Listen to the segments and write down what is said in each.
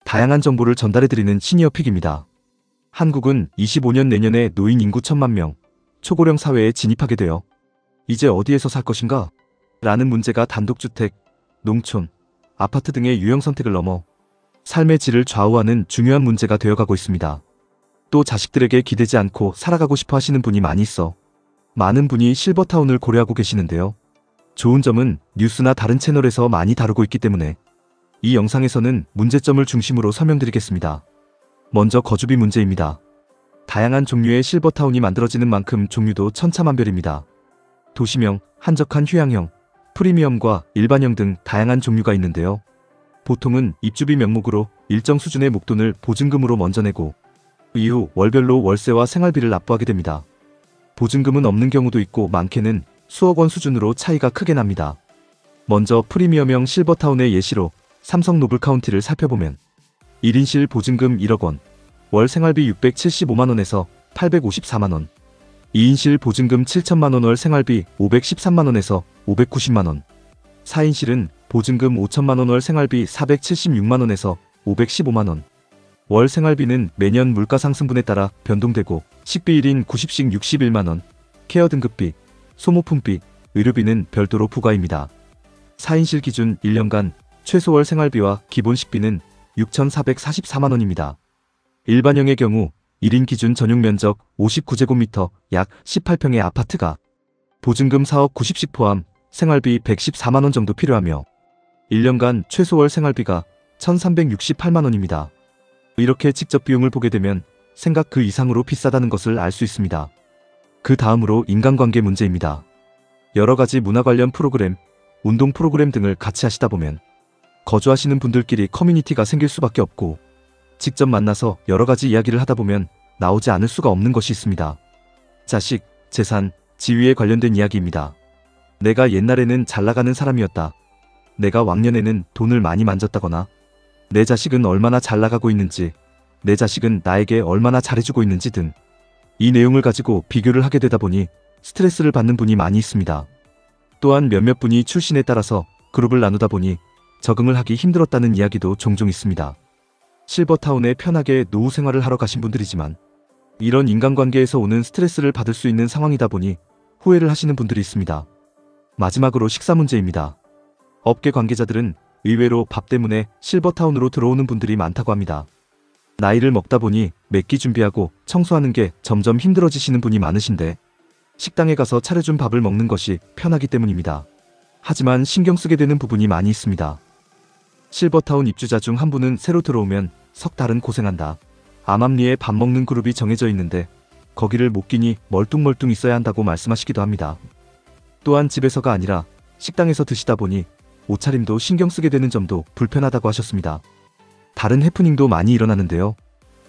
다양한 정보를 전달해드리는 시니어픽입니다. 한국은 25년 내년에 노인 인구 1000만 명, 초고령 사회에 진입하게 되어 이제 어디에서 살 것인가? 라는 문제가 단독주택, 농촌, 아파트 등의 유형 선택을 넘어 삶의 질을 좌우하는 중요한 문제가 되어가고 있습니다. 또 자식들에게 기대지 않고 살아가고 싶어 하시는 분이 많이 있어 많은 분이 실버타운을 고려하고 계시는데요. 좋은 점은 뉴스나 다른 채널에서 많이 다루고 있기 때문에 이 영상에서는 문제점을 중심으로 설명드리겠습니다. 먼저 거주비 문제입니다. 다양한 종류의 실버타운이 만들어지는 만큼 종류도 천차만별입니다. 도시명, 한적한 휴양형, 프리미엄과 일반형 등 다양한 종류가 있는데요. 보통은 입주비 명목으로 일정 수준의 목돈을 보증금으로 먼저 내고 이후 월별로 월세와 생활비를 납부하게 됩니다. 보증금은 없는 경우도 있고 많게는 수억 원 수준으로 차이가 크게 납니다. 먼저 프리미엄형 실버타운의 예시로 삼성 노블카운티를 살펴보면 1인실 보증금 1억 원, 월 생활비 675만원에서 854만원, 2인실 보증금 7천만원 월 생활비 513만원에서 590만원, 4인실은 보증금 5천만원 월 생활비 476만원에서 515만원, 월 생활비는 매년 물가 상승분에 따라 변동되고 식비 1인 90씩 61만원, 케어 등급비, 소모품비, 의료비는 별도로 부과입니다. 4인실 기준 1년간 최소 월 생활비와 기본 식비는 6,444만원입니다. 일반형의 경우 1인 기준 전용 면적 59제곱미터 약 18평의 아파트가 보증금 4억 90씩 포함 생활비 114만원 정도 필요하며 1년간 최소 월 생활비가 1,368만원입니다. 이렇게 직접 비용을 보게 되면 생각 그 이상으로 비싸다는 것을 알 수 있습니다. 그 다음으로 인간관계 문제입니다. 여러가지 문화 관련 프로그램, 운동 프로그램 등을 같이 하시다 보면 거주하시는 분들끼리 커뮤니티가 생길 수밖에 없고 직접 만나서 여러가지 이야기를 하다 보면 나오지 않을 수가 없는 것이 있습니다. 자식, 재산, 지위에 관련된 이야기입니다. 내가 옛날에는 잘나가는 사람이었다. 내가 왕년에는 돈을 많이 만졌다거나 내 자식은 얼마나 잘나가고 있는지, 내 자식은 나에게 얼마나 잘해주고 있는지 등 이 내용을 가지고 비교를 하게 되다 보니 스트레스를 받는 분이 많이 있습니다. 또한 몇몇 분이 출신에 따라서 그룹을 나누다 보니 적응을 하기 힘들었다는 이야기도 종종 있습니다. 실버타운에 편하게 노후 생활을 하러 가신 분들이지만 이런 인간관계에서 오는 스트레스를 받을 수 있는 상황이다 보니 후회를 하시는 분들이 있습니다. 마지막으로 식사 문제입니다. 업계 관계자들은 의외로 밥 때문에 실버타운으로 들어오는 분들이 많다고 합니다. 나이를 먹다 보니 매끼 준비하고 청소하는 게 점점 힘들어지시는 분이 많으신데 식당에 가서 차려준 밥을 먹는 것이 편하기 때문입니다. 하지만 신경 쓰게 되는 부분이 많이 있습니다. 실버타운 입주자 중 한 분은 새로 들어오면 석 달은 고생한다. 암암리에 밥 먹는 그룹이 정해져 있는데 거기를 못 끼니 멀뚱멀뚱 있어야 한다고 말씀하시기도 합니다. 또한 집에서가 아니라 식당에서 드시다 보니 옷차림도 신경 쓰게 되는 점도 불편하다고 하셨습니다. 다른 해프닝도 많이 일어나는데요.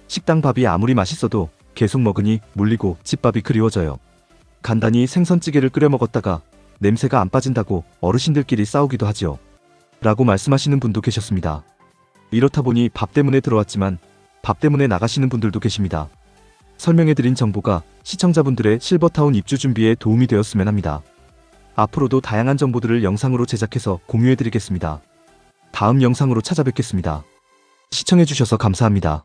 식당 밥이 아무리 맛있어도 계속 먹으니 물리고 집밥이 그리워져요. 간단히 생선찌개를 끓여 먹었다가 냄새가 안 빠진다고 어르신들끼리 싸우기도 하지요. 라고 말씀하시는 분도 계셨습니다. 이렇다 보니 밥 때문에 들어왔지만 밥 때문에 나가시는 분들도 계십니다. 설명해드린 정보가 시청자분들의 실버타운 입주 준비에 도움이 되었으면 합니다. 앞으로도 다양한 정보들을 영상으로 제작해서 공유해드리겠습니다. 다음 영상으로 찾아뵙겠습니다. 시청해주셔서 감사합니다.